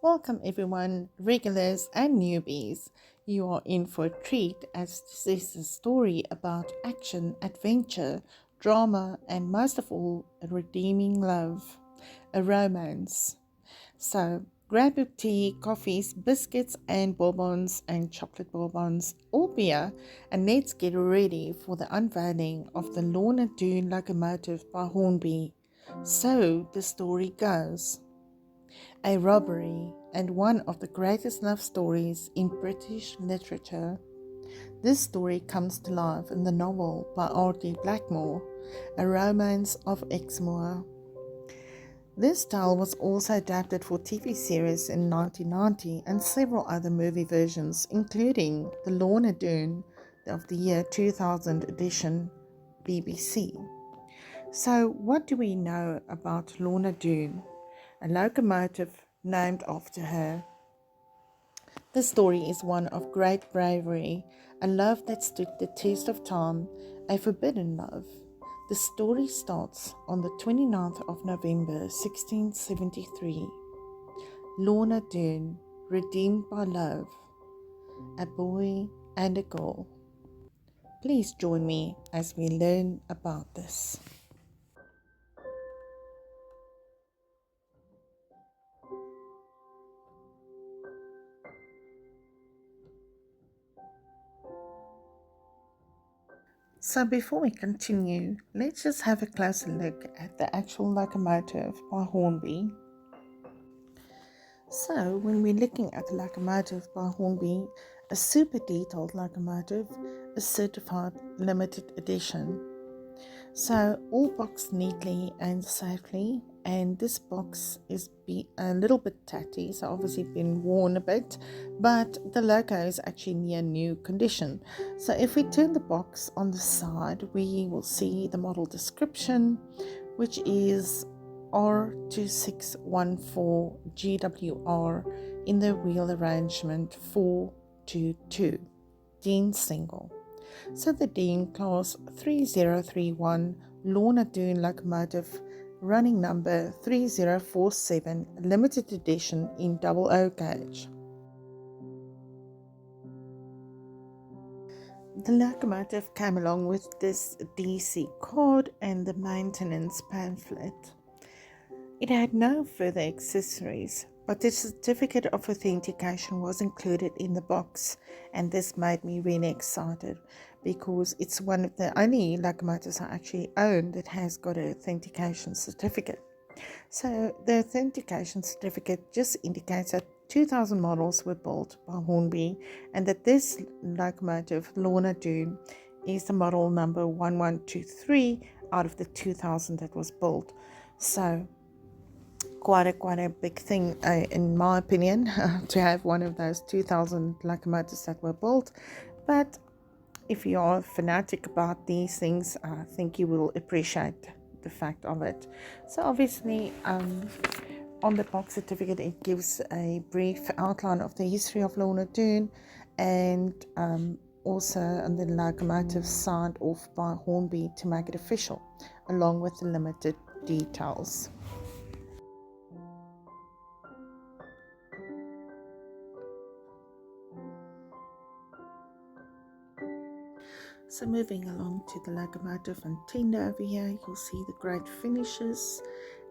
Welcome everyone, regulars and newbies. You are in for a treat as this is a story about action, adventure, drama, and most of all, a redeeming love, a romance. So grab your tea, coffees, biscuits, and bonbons and chocolate bonbons or beer, and let's get ready for the unveiling of the Lorna Doone Locomotive by Hornby. So the story goes. A robbery and one of the greatest love stories in British literature. This story comes to life in the novel by R.D. Blackmore, A Romance of Exmoor. This tale was also adapted for TV series in 1990 and several other movie versions, including the Lorna Doone of the year 2000 edition BBC. So, what do we know about Lorna Doone? A locomotive named after her. The story is one of great bravery, a love that stood the test of time, a forbidden love. The story starts on the 29th of November 1673. Lorna Doone, redeemed by love, a boy and a girl. Please join me as we learn about this. So before we continue, let's just have a closer look at the actual locomotive by Hornby. So when we're looking at the locomotive by Hornby, a super detailed locomotive, a certified limited edition. So all boxed neatly and safely, and this box is a little bit tatty, so obviously been worn a bit, but the logo is actually near new condition. So if we turn the box on the side, we will see the model description, which is R2614 GWR in the wheel arrangement 422, Dean single. So the Dean class 3031 Lorna Doone locomotive, running number 3047, limited edition in double O gauge. The locomotive came along with this DC card and the maintenance pamphlet. It had no further accessories, but the certificate of authentication was included in the box, and this made me really excited because it's one of the only locomotives I actually own that has got an authentication certificate. So the authentication certificate just indicates that 2000 models were built by Hornby and that this locomotive, Lorna Doone, is the model number 1123 out of the 2000 that was built. So quite a big thing, in my opinion, to have one of those 2000 locomotives that were built. But if you are fanatic about these things, I think you will appreciate the fact of it. So obviously, on the box certificate, it gives a brief outline of the history of Lorna Doone, and also on the locomotive signed off by Hornby to make it official, along with the limited details. So moving along to the locomotive and tender over here, you'll see the great finishes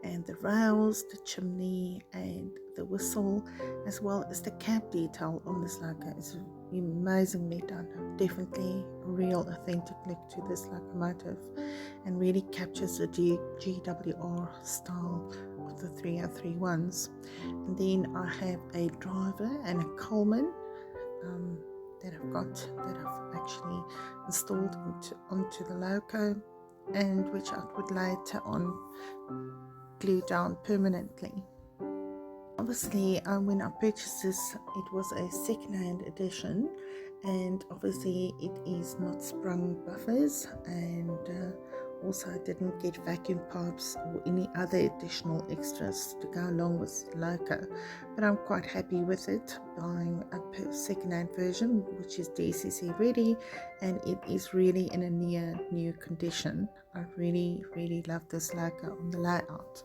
and the rails, the chimney and the whistle, as well as the cab detail on this loco. It's amazingly done. Definitely a real authentic look to this locomotive and really captures the GWR style of the 3031s. And then I have a driver and a coalman that I've actually installed onto the loco, and which I would later on glue down permanently. Obviously, when I purchased this, it was a second-hand edition, and obviously it is not sprung buffers, and also I didn't get vacuum pipes or any other additional extras to go along with the loco, but I'm quite happy with it, buying a second-hand version which is DCC ready, and it is really in a near new condition. I really love this loco on the layout.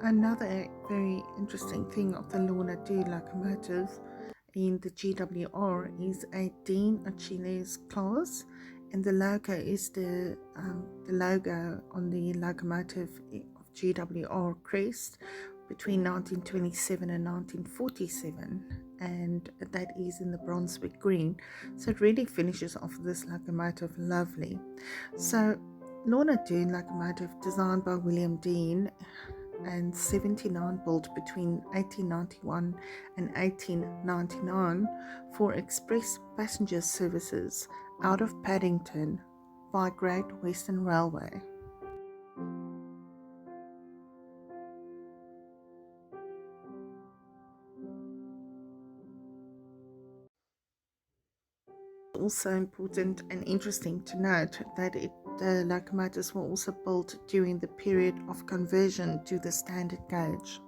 Another very interesting thing of the Lorna Doone locomotive in the GWR is a Dean Archilles class, and the logo is the logo on the locomotive of GWR crest between 1927 and 1947, and that is in the Brunswick green. So it really finishes off this locomotive lovely. So Lorna Doone locomotive, designed by William Dean and 79, built between 1891 and 1899 for express passenger services out of Paddington by Great Western Railway. Also important and interesting to note that the locomotives were also built during the period of conversion to the standard gauge.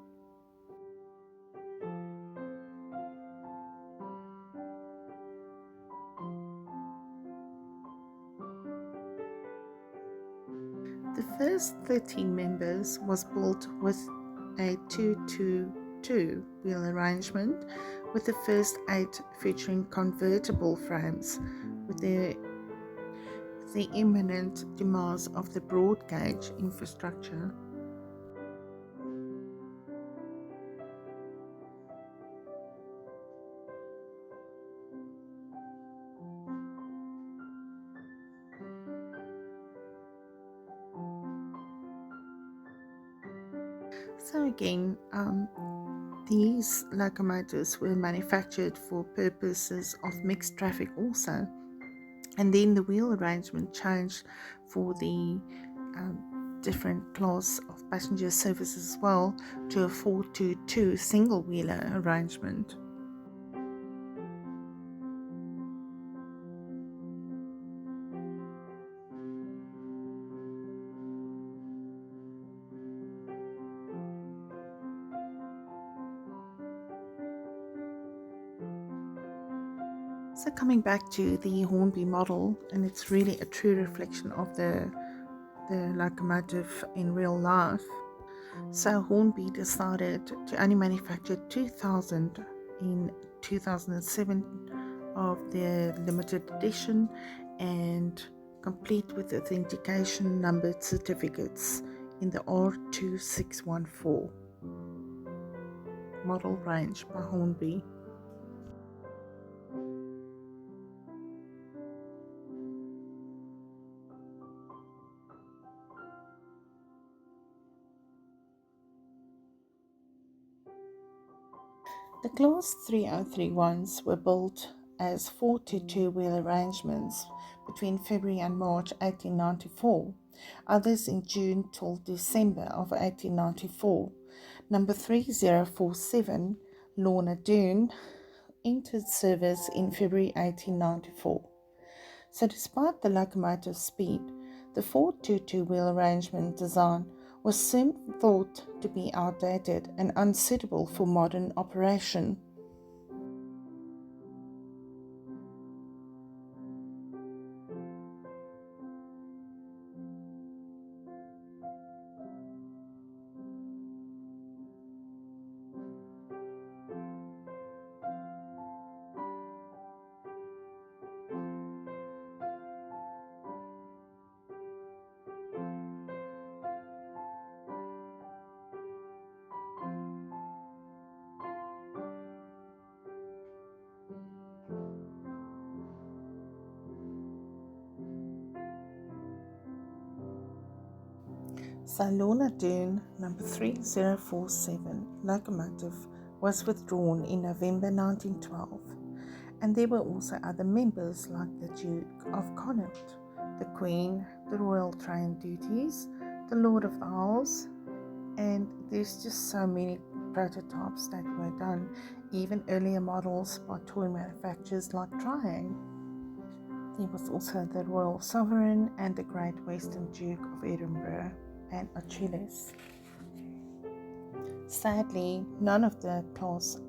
The first 13 members was built with a 2-2-2 wheel arrangement, with the first 8 featuring convertible frames, with the imminent demise of the broad gauge infrastructure. So again, these locomotives were manufactured for purposes of mixed traffic also, and then the wheel arrangement changed for the different class of passenger services as well to a 4-2-2 single wheeler arrangement. So coming back to the Hornby model, and it's really a true reflection of the locomotive in real life. So Hornby decided to only manufacture 2,000 in 2007 of their limited edition, and complete with authentication numbered certificates in the R2614 model range by Hornby. The Class 3031s were built as 4-2 wheel arrangements between February and March 1894, others in June till December of 1894. Number 3047, Lorna Doone, entered service in February 1894. So despite the locomotive's speed, the 4-2-2 wheel arrangement design was soon thought to be outdated and unsuitable for modern operation. So Lorna Doone number 3047 locomotive was withdrawn in November 1912, and there were also other members like the Duke of Connaught, the Queen, the Royal Train Duties, the Lord of the Isles, and there's just so many prototypes that were done, even earlier models by toy manufacturers like Triang. There was also the Royal Sovereign and the Great Western Duke of Edinburgh and Archilles. Sadly, none of the class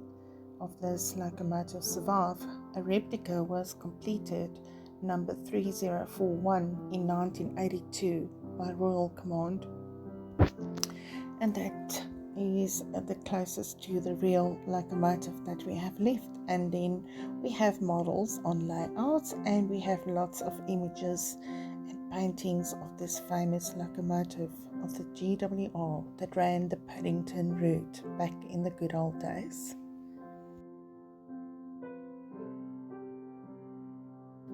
of this locomotive survived. A replica was completed, number 3041, in 1982 by Royal Command, and that is the closest to the real locomotive that we have left, and then we have models on layouts, and we have lots of images and paintings of this famous locomotive of the GWR that ran the Paddington route back in the good old days.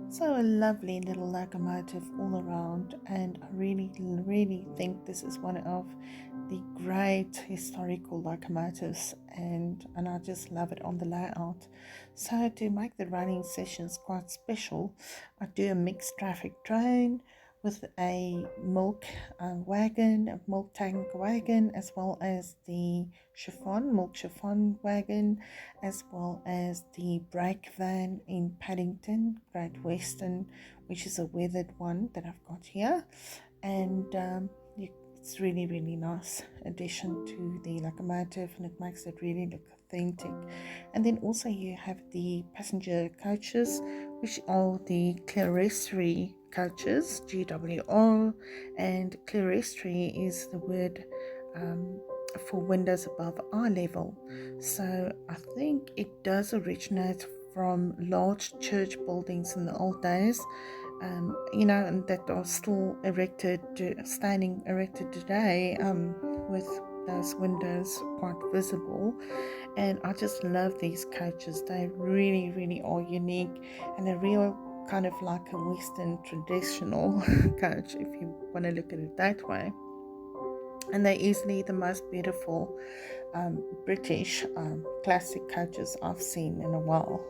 So a lovely little locomotive all around, and I really think this is one of the great historical locomotives, and I just love it on the layout. So to make the running sessions quite special, I do a mixed traffic train with a milk wagon, a milk tank wagon, as well as the milk chiffon wagon, as well as the brake van in Paddington, Great Western, which is a weathered one that I've got here. And it's really nice addition to the locomotive, and it makes it really look authentic. And then also you have the passenger coaches, which are the clerestory coaches, GWR, and clerestory is the word for windows above eye level. So I think it does originate from large church buildings in the old days, and that are still standing erected today, with those windows quite visible. And I just love these coaches. They really are unique, and a real kind of like a Western traditional coach, if you want to look at it that way. And they're easily the most beautiful British classic coaches I've seen in a while.